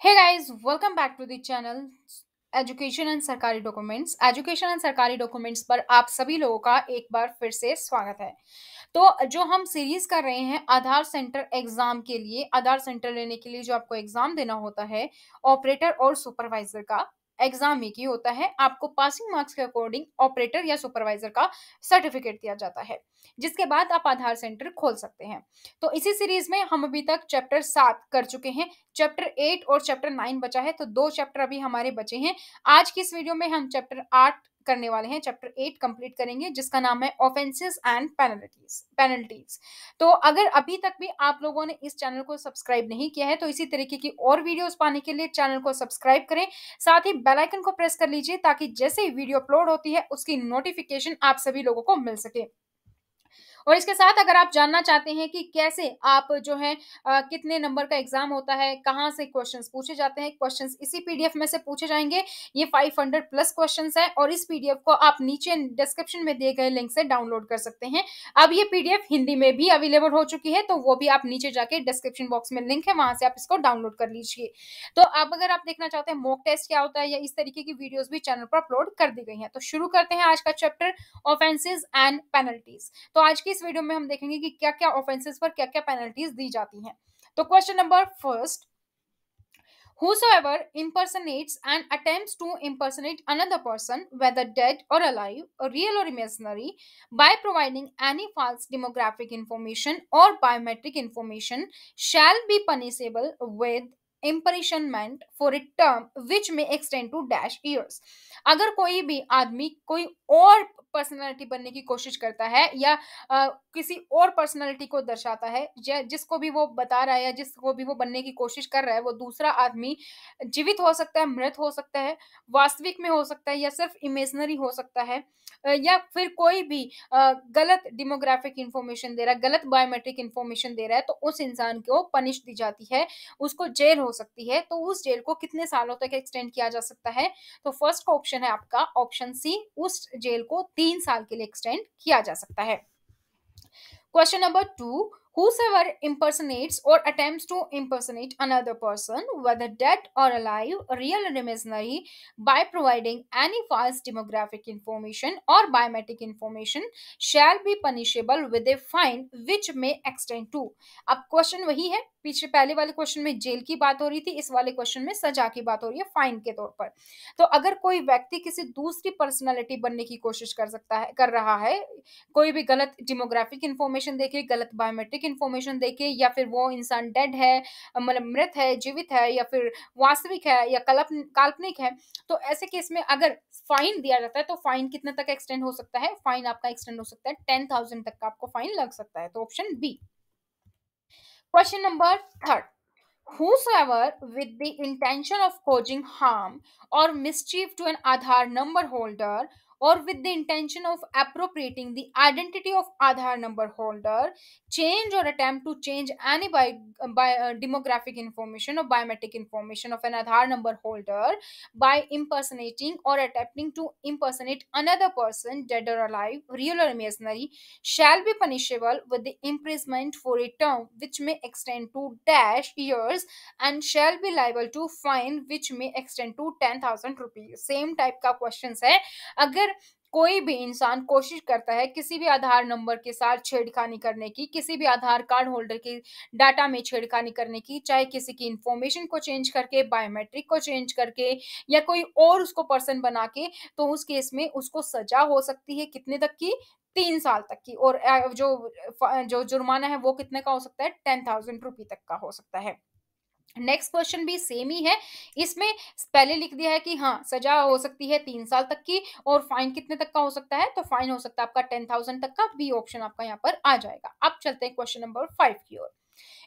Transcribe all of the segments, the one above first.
Hey guys, welcome back to the channel education and सरकारी documents. Education and सरकारी documents पर आप सभी लोगों का एक बार फिर से स्वागत है। तो जो हम सीरीज कर रहे हैं आधार सेंटर एग्जाम के लिए, आधार सेंटर लेने के लिए जो आपको एग्जाम देना होता है ऑपरेटर और सुपरवाइजर का, एग्जाम एक ही होता है। आपको पासिंग मार्क्स के अकॉर्डिंग ऑपरेटर या सुपरवाइजर का सर्टिफिकेट दिया जाता है, जिसके बाद आप आधार सेंटर खोल सकते हैं। तो इसी सीरीज में हम अभी तक चैप्टर 7 कर चुके हैं। चैप्टर 8 और चैप्टर 9 बचा है, तो 2 चैप्टर अभी हमारे बचे हैं। आज की इस वीडियो में हम चैप्टर 8 करने वाले हैं, चैप्टर 8 कंप्लीट करेंगे, जिसका नाम है ऑफेंसेस एंड पेनल्टीज। तो अगर अभी तक भी आप लोगों ने इस चैनल को सब्सक्राइब नहीं किया है तो इसी तरीके की और वीडियोस पाने के लिए चैनल को सब्सक्राइब करें, साथ ही बेल आइकन को प्रेस कर लीजिए ताकि जैसे ही वीडियो अपलोड होती है उसकी नोटिफिकेशन आप सभी लोगों को मिल सके। और इसके साथ अगर आप जानना चाहते हैं कि कैसे आप जो है कितने नंबर का एग्जाम होता है, कहाँ से क्वेश्चंस पूछे जाते हैं, क्वेश्चंस इसी पीडीएफ में से पूछे जाएंगे। ये 500 प्लस क्वेश्चंस है और इस पीडीएफ को आप नीचे डिस्क्रिप्शन में दिए गए लिंक से डाउनलोड कर सकते हैं। अब ये पीडीएफ हिंदी में भी अवेलेबल हो चुकी है, तो वो भी आप नीचे जाके डिस्क्रिप्शन बॉक्स में लिंक है, वहां से आप इसको डाउनलोड कर लीजिए। तो अब अगर आप देखना चाहते हैं मॉक टेस्ट क्या होता है या इस तरीके की वीडियोस भी चैनल पर अपलोड कर दी गई हैं, तो शुरू करते हैं आज का चैप्टर ऑफेंसेस एंड पेनल्टीज। तो आज की इस वीडियो में हम देखेंगे कि क्या क्या ऑफेंसेस पर क्या क्या पेनल्टीज दी जाती हैं। तो question number first, whosoever impersonates and attempts to impersonate another person, whether dead or alive, or real or imaginary, by providing any false demographic information or biometric information, shall be punishable with imprisonment for a term which may extend to dash years। अगर कोई भी आदमी कोई और personality बनने की कोशिश करता है या किसी और पर्सनालिटी को दर्शाता है, जिसको भी वो बता रहा है या जिसको भी वो बनने की कोशिश कर रहा है, वो दूसरा आदमी जीवित हो सकता है, मृत हो सकता है, वास्तविक में हो सकता है या सिर्फ इमेजनरी हो सकता है, या फिर कोई भी गलत डेमोग्राफिक इंफॉर्मेशन दे रहा है, गलत बायोमेट्रिक इंफॉर्मेशन दे रहा है, तो उस इंसान को पनिश दी जाती है, उसको जेल हो सकती है। तो उस जेल को कितने सालों तक एक्सटेंड किया जा सकता है? तो फर्स्ट का ऑप्शन है आपका ऑप्शन सी, उस जेल को 3 साल के लिए एक्सटेंड किया जा सकता है। Question number 2, whosoever impersonates or attempts to impersonate another person, whether dead or alive, real or imaginary, by providing any false demographic information or biometric information, shall be punishable with a fine which may extend to। अब question वही है, पीछे पहले वाले question में jail की बात हो रही थी, इस वाले क्वेश्चन में सजा की बात हो रही है फाइन के तौर पर। तो अगर कोई व्यक्ति किसी दूसरी पर्सनालिटी बनने की कोशिश कर रहा है, कोई भी गलत डेमोग्राफिक इंफॉर्मेशन देके, गलत बायोमेट्रिक इंफॉर्मेशन देके, या फिर वो इंसान डेड है, मतलब मृत है, जीवित है, या फिर वास्तविक है या काल्पनिक है, तो ऐसे केस में अगर फाइन दिया जाता है तो फाइन कितने तक एक्सटेंड हो सकता है? फाइन आपका एक्सटेंड हो सकता है 10,000 तक का आपको फाइन लग सकता है। तो option B. Question number third, whosoever with the intention of causing harm or mischief to an Aadhaar number holder, or with the intention of appropriating the identity of Aadhaar number holder, change or attempt to change any demographic information or biometric information of an Aadhaar number holder by impersonating or attempting to impersonate another person, dead or alive, real or imaginary, shall be punishable with the imprisonment for a term which may extend to dash years and shall be liable to fine which may extend to 10,000 rupees. Same type का question है। अगर कोई भी इंसान कोशिश करता है किसी भी आधार नंबर के साथ छेड़खानी करने की, किसी भी आधार कार्ड होल्डर के डाटा में छेड़खानी करने की, चाहे किसी की इंफॉर्मेशन को चेंज करके, बायोमेट्रिक को चेंज करके, या कोई और उसको पर्सन बना के, तो उस केस में उसको सजा हो सकती है कितने तक की? 3 साल तक की। और जो जुर्माना है वो कितने का हो सकता है? 10,000 रुपी तक का हो सकता है। नेक्स्ट क्वेश्चन भी सेम ही है, इसमें पहले लिख दिया है कि हाँ सजा हो सकती है 3 साल तक की, और फाइन कितने तक का हो सकता है? तो फाइन हो सकता है आपका 10,000 तक का। बी ऑप्शन आपका यहाँ पर आ जाएगा। अब चलते हैं क्वेश्चन नंबर 5 की ओर।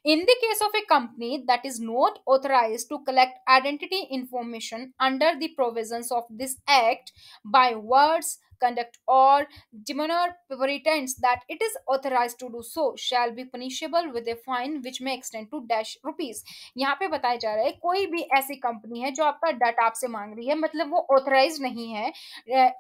In the case of a company that is not authorized to collect identity information under the provisions of this act by words, conduct, or demeanor pretends that it is authorized to do so, shall be punishable with a fine which may extend to dash rupees। यहाँ पे बताया जा रहा है कोई भी ऐसी company है जो आपका डाटा आपसे मांग रही है, मतलब वो ऑथराइज नहीं है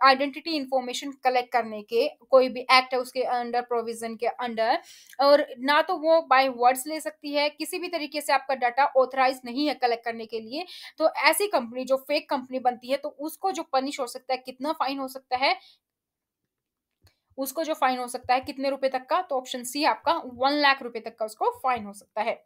आइडेंटिटी इंफॉर्मेशन कलेक्ट करने के, कोई भी एक्ट है उसके अंडर, प्रोविजन के अंडर, और ना तो वो बाय वर्ड्स ले सकती सकती है, किसी भी तरीके से आपका डाटा ऑथराइज नहीं है कलेक्ट करने के लिए, तो ऐसी कंपनी जो फेक कंपनी बनती है, तो उसको जो पनिश हो सकता है, कितना फाइन हो सकता है, उसको जो फाइन हो सकता है कितने रुपए तक का, तो ऑप्शन सी आपका 1 लाख रुपए तक का उसको फाइन हो सकता है।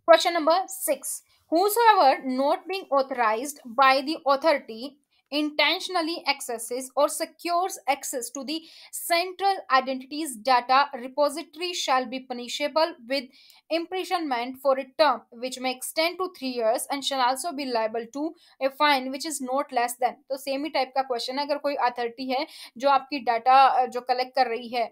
Question number 6. Whosoever not being authorized by the authority intentionally accesses or secures access to the central identities data repository shall be punishable with imprisonment for a term which may extend to 3 years and shall also be liable to a fine which is not less than। तो same ही type का question है, अगर कोई authority है जो आपकी data जो collect कर रही है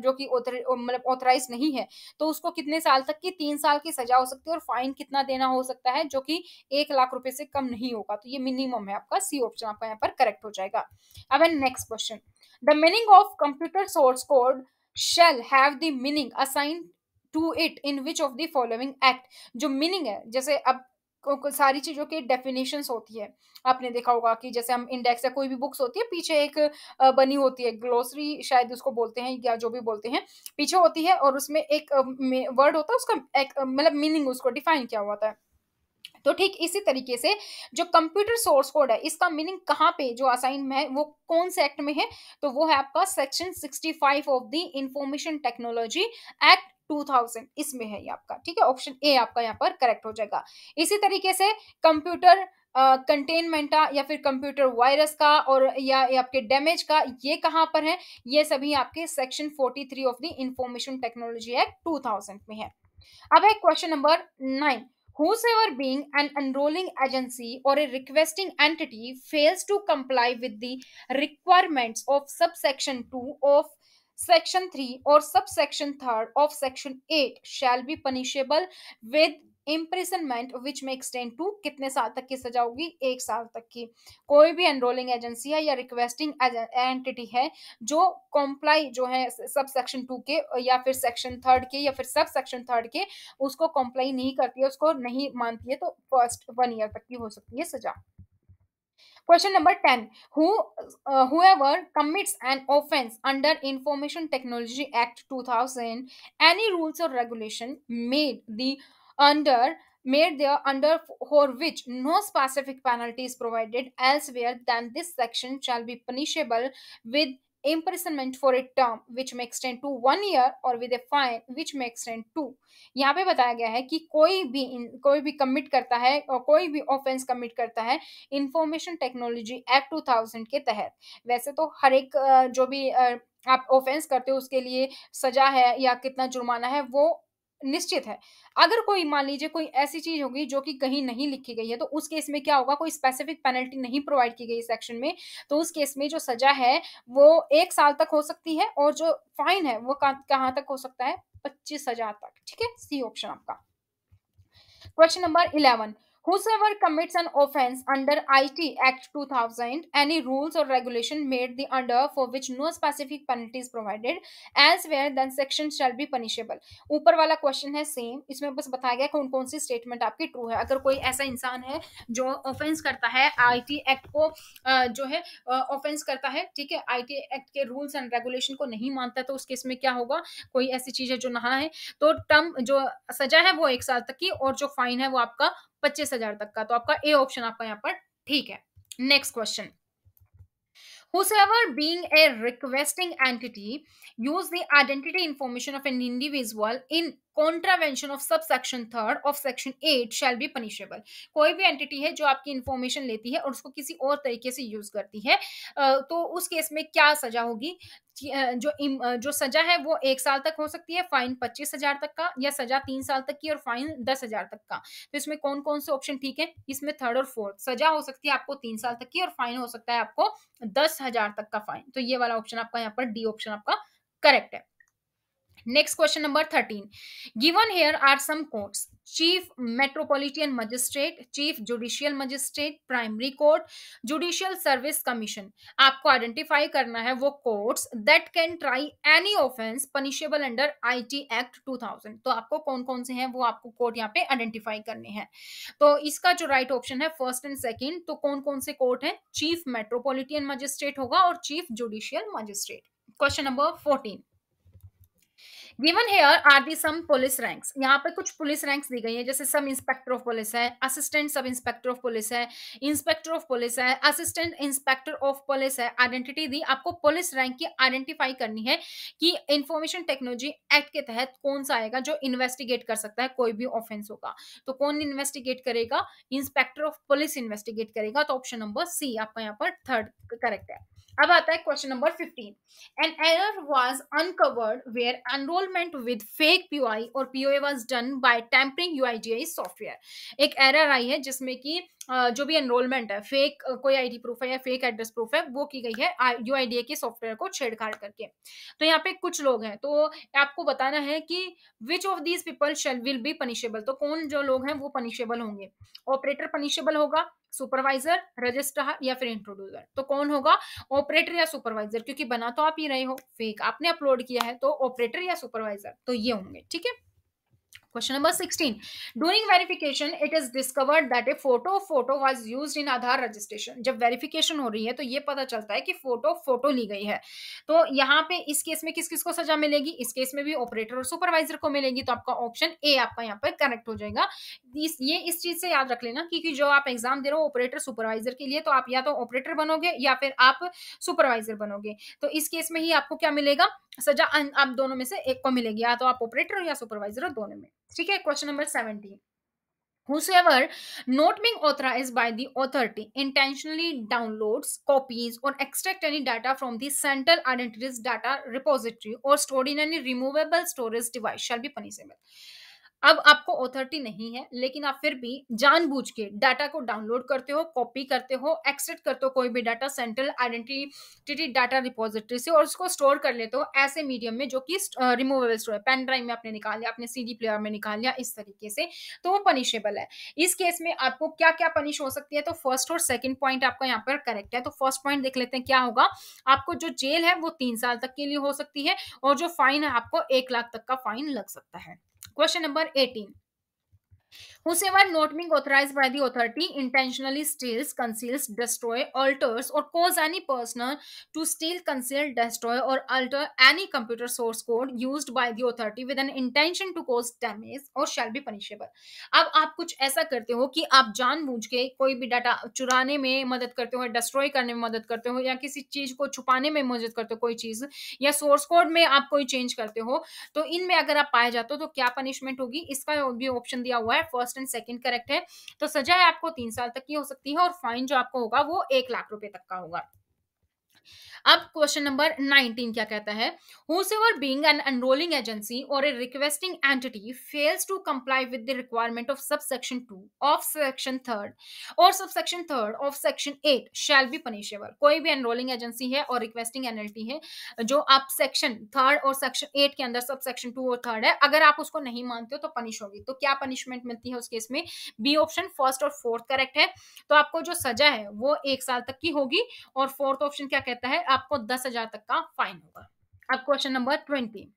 जो कि मतलब ऑथराइज नहीं है, तो उसको कितने साल तक की, 3 साल की सजा हो सकती है और फाइन कितना देना हो सकता है, जो कि 1 लाख रुपए से कम नहीं होगा। तो ये मिनिमम है आपका, सी ऑप्शन आपका यहाँ पर करेक्ट हो जाएगा। अब है next question, the meaning of computer source code shall have the meaning assign to it in which of the following act. जो मीनिंग है, जैसे अब सारी चीजों की डेफिनेशंस होती है, आपने देखा होगा कि जैसे हम इंडेक्स या कोई भी बुक्स होती है, पीछे एक बनी होती है ग्लोसरी शायद उसको बोलते हैं या जो भी बोलते हैं, पीछे होती है और उसमें एक वर्ड होता है, उसका एक मतलब मीनिंग उसको डिफाइन किया हुआ होता है। तो ठीक इसी तरीके से जो कंप्यूटर सोर्स कोड है, इसका मीनिंग कहाँ पे जो असाइन है, वो कौन से एक्ट में है, तो वो है आपका section 65 of the information technology act 2000, इसमें है ये आपका। ठीक है, ऑप्शन ए आपका यहाँ पर करेक्ट हो जाएगा। इसी तरीके से कंप्यूटर कंटेनमेंट का या फिर कंप्यूटर वायरस का और या आपके डैमेज का, ये कहाँ पर है, ये सभी आपके section 43 of the information technology act 2000 में है। अब है question number 9। Whosoever being an enrolling agency or a requesting entity fails to comply with the requirements of subsection 2 of section 3 or subsection 3 of section 8 shall be punishable with imprisonment which may extend to कितने साल तक की सजा होगी, 1 साल तक की। कोई भी एनरोलिंग एजेंसी है या रिक्वेस्टिंग एंटिटी है जो कॉम्प्लाई जो है सब सेक्शन 2 के या फिर सेक्शन 3 के या फिर सब सेक्शन 3 के, उसको कॉम्प्लाई नहीं करती है, उसको नहीं मानती है, तो फर्स्ट 1 ईयर तक की हो सकती है सजा। Question number 10. Whoever commits an offense under Information Technology Act 2000, any rules or regulation under made there under for which no specific penalty is provided elsewhere than this section shall be punishable with imprisonment for a term which may extend to 1 year or with a fine which may extend to। यहाँ पे बताया गया है कि कोई भी commit करता है और कोई भी ऑफेंस कमिट करता है इंफॉर्मेशन टेक्नोलॉजी एक्ट 2000 के तहत। वैसे तो हर एक जो भी आप ऑफेंस करते हो उसके लिए सजा है या कितना जुर्माना है वो निश्चित है। अगर कोई मान लीजिए कोई ऐसी चीज होगी जो कि कहीं नहीं लिखी गई है, तो उस केस में क्या होगा, कोई स्पेसिफिक पेनल्टी नहीं प्रोवाइड की गई सेक्शन में, तो उस केस में जो सजा है वो 1 साल तक हो सकती है और जो फाइन है वो कहाँ तक हो सकता है, 25,000 तक। ठीक है, सी ऑप्शन आपका। Question number 11. Whosoever commits an offense under IT Act 2000, any rules or regulation made the under for which no specific penalty is provided elsewhere then section shall be punishable। ऊपर वाला question है same, इसमें बस बताया गया कौन कौन सी statement आपकी ट्रू है। अगर कोई ऐसा इंसान है जो ऑफेंस करता है आईटी एक्ट को जो है ऑफेंस करता है, ठीक है, आईटी एक्ट के रूल्स एंड रेगुलेशन को नहीं मानता, तो उस केस में क्या होगा, कोई ऐसी चीज है जो नहा है, तो टर्म जो सजा है वो 1 साल तक की और जो फाइन है वो आपका 25,000 तक का। तो आपका ए ऑप्शन आपका यहाँ पर ठीक है। Next question, whosoever being a requesting entity use the identity information of an individual in contravention of subsection 3 of section 8 shall be punishable। कोई भी एंटिटी है जो आपकी इंफॉर्मेशन लेती है और उसको किसी और तरीके से यूज करती है, तो उस केस में क्या सजा होगी, जो सजा है वो 1 साल तक हो सकती है, फाइन 25,000 तक का, या सजा 3 साल तक की और फाइन 10,000 तक का। तो इसमें कौन कौन से ऑप्शन ठीक है, इसमें थर्ड और फोर्थ, सजा हो सकती है आपको 3 साल तक की और फाइन हो सकता है आपको 10,000 तक का फाइन। तो ये वाला ऑप्शन आपका यहाँ पर डी ऑप्शन आपका करेक्ट है। Next question number 13. Given here are some courts: Chief Metropolitan Magistrate, Chief Judicial Magistrate, Primary Court, Judicial Service Commission। आपको आइडेंटिफाई करना है वो courts that can try any offence punishable under IT act 2000। तो आपको कौन कौन से हैं वो आपको कोर्ट यहाँ पे आइडेंटिफाई करने हैं। तो इसका जो राइट ऑप्शन है फर्स्ट एंड सेकंड, तो कौन कौन से कोर्ट हैं, चीफ मेट्रोपॉलिटन मजिस्ट्रेट होगा और chief judicial magistrate. Question number 14. Given here are the some police ranks, यहाँ पे कुछ पुलिस रैंक्स दी गई है, जैसे सब इंस्पेक्टर ऑफ पुलिस है, assistant sub inspector of police है, इंस्पेक्टर ऑफ पुलिस है, असिस्टेंट इंस्पेक्टर ऑफ पुलिस है। आइडेंटिटी दी, आपको पुलिस रैंक की आइडेंटिफाई करनी है कि इंफॉर्मेशन टेक्नोलॉजी एक्ट के तहत कौन सा आएगा जो इन्वेस्टिगेट कर सकता है कोई भी ऑफेंस होगा। तो कौन इन्वेस्टिगेट करेगा? इंस्पेक्टर ऑफ पुलिस इन्वेस्टिगेट करेगा। तो ऑप्शन नंबर सी आपका यहाँ पर थर्ड करेक्ट है। अब आता है question number 15। An error was uncovered where enrollment with fake POI or POA was done by tampering UIDAI software. एक एरर आई है जिसमें कि जो भी एनरोलमेंट है, फेक कोई आईडी प्रूफ है या फेक एड्रेस प्रूफ है, वो की गई है यूआईडीए के सॉफ्टवेयर को छेड़छाड़ करके। तो यहाँ पे कुछ लोग हैं, तो आपको बताना है कि which of these people shall will be punishable. तो कौन जो लोग हैं वो पनिशेबल होंगे? ऑपरेटर पनिशेबल होगा, सुपरवाइजर, रजिस्ट्रार या फिर इंट्रोड्यूसर। तो कौन होगा? ऑपरेटर या सुपरवाइजर, क्योंकि बना तो आप ही रहे हो, फेक आपने अपलोड किया है, तो ऑपरेटर या सुपरवाइजर तो ये होंगे। ठीक है। Question number 16. During verification, it is discovered that a photo was used in Aadhaar registration. जब वेरिफिकेशन हो रही है तो ये पता चलता है कि फोटो ली गई है। तो यहाँ पे इस केस में किस किस को सजा मिलेगी? इस केस में भी ऑपरेटर और सुपरवाइजर को मिलेगी। तो आपका ऑप्शन ए आपका यहाँ पर करेक्ट हो जाएगा। इस चीज से याद रख लेना, क्योंकि जो आप एग्जाम दे रहे हो ऑपरेटर सुपरवाइजर के लिए, तो आप या तो ऑपरेटर बनोगे या फिर आप सुपरवाइजर बनोगे। तो इस केस में ही आपको क्या मिलेगा? सजा आप दोनों में से एक को मिलेगी, या तो आप ऑपरेटर हो या सुपरवाइजर हो, दोनों में। ठीक है। Question number 17। Whosoever not being authorized by the authority intentionally downloads, copies, or extract any data from the central identities data repository or stored in any removable storage device shall be punishable. अब आपको authority नहीं है, लेकिन आप फिर भी जानबूझ के डाटा को डाउनलोड करते हो, कॉपी करते हो, एक्सट्रैक्ट करते हो कोई भी data central identity data repository से, और उसको स्टोर कर लेते हो ऐसे मीडियम में जो कि रिमूवेबल स्टोर है, पेन ड्राइव में आपने निकाल लिया, आपने सीडी प्लेयर में निकाल लिया, इस तरीके से, तो वो पनिशेबल है। इस केस में आपको क्या क्या पनिश हो सकती है? तो फर्स्ट और सेकंड पॉइंट आपका यहाँ पर करेक्ट है। तो फर्स्ट पॉइंट देख लेते हैं क्या होगा। आपको जो जेल है वो 3 साल तक के लिए हो सकती है, और जो फाइन है आपको 1 लाख तक का फाइन लग सकता है। Question number 18. Whosoever not being authorized by the authority intentionally steals, conceals, destroy, alters, or cause any person to steal, conceal, destroy, or alter any computer source code used by the authority with an intention to cause damage or shall be punishable. अब आप कुछ ऐसा करते हो कि आप जानबूझ के कोई भी डाटा चुराने में मदद करते हो, डिस्ट्रॉय करने में मदद करते हो, या किसी चीज को छुपाने में मदद करते हो, कोई चीज या सोर्स कोड में आप कोई चेंज करते हो, तो इनमें अगर आप पाए जाते हो तो क्या पनिशमेंट होगी? इसका भी ऑप्शन दिया हुआ है, फर्स्ट एंड सेकंड करेक्ट है। तो सजा है आपको 3 साल तक की हो सकती है, और फाइन जो आपको होगा वो 1 लाख रुपए तक का होगा। अब क्वेश्चन नंबर 19 क्या कहता है? Whosoever being an enrolling agency or a requesting entity fails to comply with the requirement of subsection 2 of section 3rd or subsection 3rd of section 8 shall be punishable. कोई भी enrolling agency है और requesting entity है, जो आप section 3rd और section 8 के अंदर सब सेक्शन 2 और 3rd है, अगर आप उसको नहीं मानते हो तो पनिश होगी। तो क्या पनिशमेंट मिलती है उस केस में? बी ऑप्शन फर्स्ट और फोर्थ करेक्ट है। तो आपको जो सजा है वो 1 साल तक की होगी, और फोर्थ ऑप्शन क्या कहता है? आपको 10,000 तक का फाइन होगा। अब question number 20।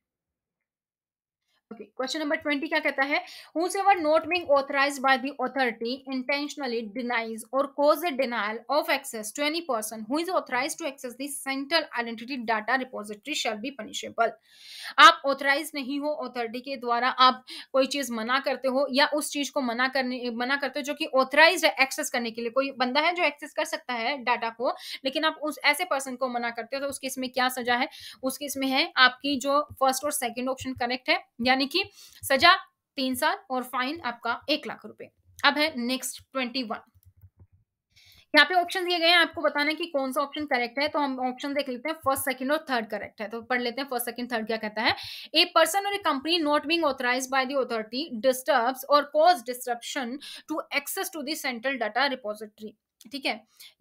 Okay, question number 20 क्या कहता है? Whosoever not being authorized by the authority intentionally denies or cause a denial of access to any person who is authorized to access the central identity data repository shall be punishable. आप authorise नहीं हो, authority के द्वारा आप कोई चीज मना करते हो, या उस चीज को मना करते हो जो कि ऑथराइज है एक्सेस करने के लिए। कोई बंदा है जो एक्सेस कर सकता है डाटा को, लेकिन आप उस ऐसे पर्सन को मना करते हो, तो उस केस में क्या सजा है? उस केस में है आपकी जो फर्स्ट और सेकंड ऑप्शन करेक्ट है, यानी कि सजा 3 साल और फाइन आपका 1 लाख रुपए। अब है नेक्स्ट 21। यहाँ पे ऑप्शन दिए गए हैं, आपको बताना है कि कौन सा ऑप्शन करेक्ट है। तो हम ऑप्शन देख लेते हैं, फर्स्ट सेकंड और थर्ड करेक्ट है। तो पढ़ लेते हैं फर्स्ट सेकंड थर्ड क्या कहता है। A person or a company not being authorized by the authority disturbs or cause disruption to access to the central data repository. ठीक है,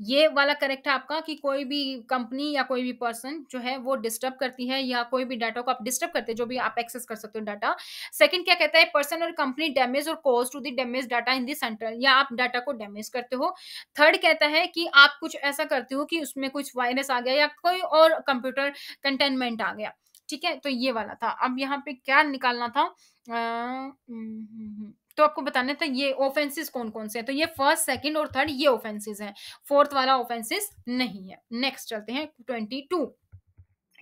ये वाला करेक्ट है आपका, कि कोई भी कंपनी या कोई भी पर्सन जो है वो डिस्टर्ब करती है, या कोई भी डाटा को आप डिस्टर्ब करते हैं, जो भी आप एक्सेस कर सकते हो डाटा। सेकंड क्या कहता है? पर्सन और कंपनी डैमेज और cause to the damage data in the central, या आप डाटा को डैमेज करते हो। थर्ड कहता है कि आप कुछ ऐसा करते हो कि उसमें कुछ वायरस आ गया या कोई और कंप्यूटर कंटेनमेंट आ गया। ठीक है, तो ये वाला था। अब यहाँ पे क्या निकालना था? तो आपको बताना था ये ऑफेंसेस कौन कौन से हैं। तो ये फर्स्ट सेकंड और थर्ड ये ऑफेंसेस हैं, फोर्थ वाला ऑफेंसेस नहीं है। नेक्स्ट चलते हैं 22।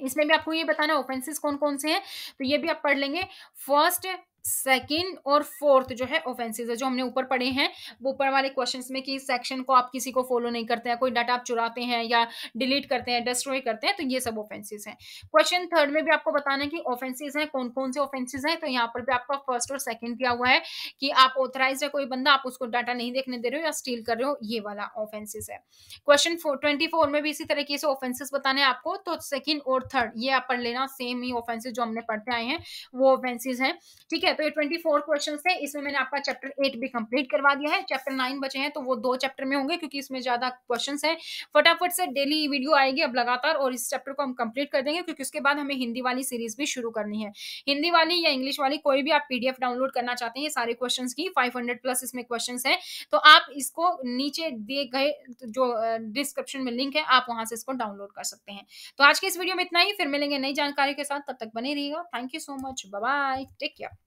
इसमें भी आपको ये बताना है ऑफेंसेस कौन-कौन से हैं, तो ये भी आप पढ़ लेंगे। फर्स्ट, सेकंड और फोर्थ जो है ऑफेंसेस है, जो हमने ऊपर पढ़े हैं, वो ऊपर वाले क्वेश्चंस में कि इस सेक्शन को आप किसी को फॉलो नहीं करते हैं, कोई डाटा आप चुराते हैं या डिलीट करते हैं, डिस्ट्रॉय करते हैं, तो ये सब ऑफेंसेस हैं। क्वेश्चन थर्ड में भी आपको बताना है कि ऑफेंसेस हैं, कौन-कौन से ऑफेंसेस हैं, तो यहाँ पर भी आपका फर्स्ट और सेकंड दिया हुआ है कि आप ऑथराइज्ड है कोई बंदा, आप उसको डाटा नहीं देखने दे रहे हो या स्टील कर रहे हो, ये वाला ऑफेंसेस है। क्वेश्चन 24 में भी इसी तरीके से ऑफेंसेस बताने हैं आपको, तो सेकंड और थर्ड ये आप पढ़ लेना, सेम ही ऑफेंसेस जो हमने पढ़ते आए हैं वो ऑफेंसेस हैं। ठीक है, तो ये 24 क्वेश्चन थे, इसमें मैंने आपका चैप्टर 8 भी कंप्लीट करवा दिया है। चैप्टर 9 बचे हैं, तो वो 2 चैप्टर में होंगे क्योंकि इसमें ज्यादा क्वेश्चन है। फटाफट से डेली वीडियो आएगी अब लगातार, और इस चैप्टर को हम कंप्लीट कर देंगे क्योंकि उसके बाद हमें हिंदी वाली सीरीज भी शुरू करनी है। हिंदी वाली या इंग्लिश वाली कोई भी आप पीडीएफ डाउनलोड करना चाहते हैं सारे क्वेश्चंस की, 500 प्लस इसमें क्वेश्चंस हैं, तो आप इसको नीचे दिए गए जो डिस्क्रिप्शन में लिंक है, आप वहां से इसको डाउनलोड कर सकते हैं। तो आज के इस वीडियो में इतना ही, फिर मिलेंगे नई जानकारी के साथ, तब तक बने रहिएगा। Thank you so much, bye bye, take care.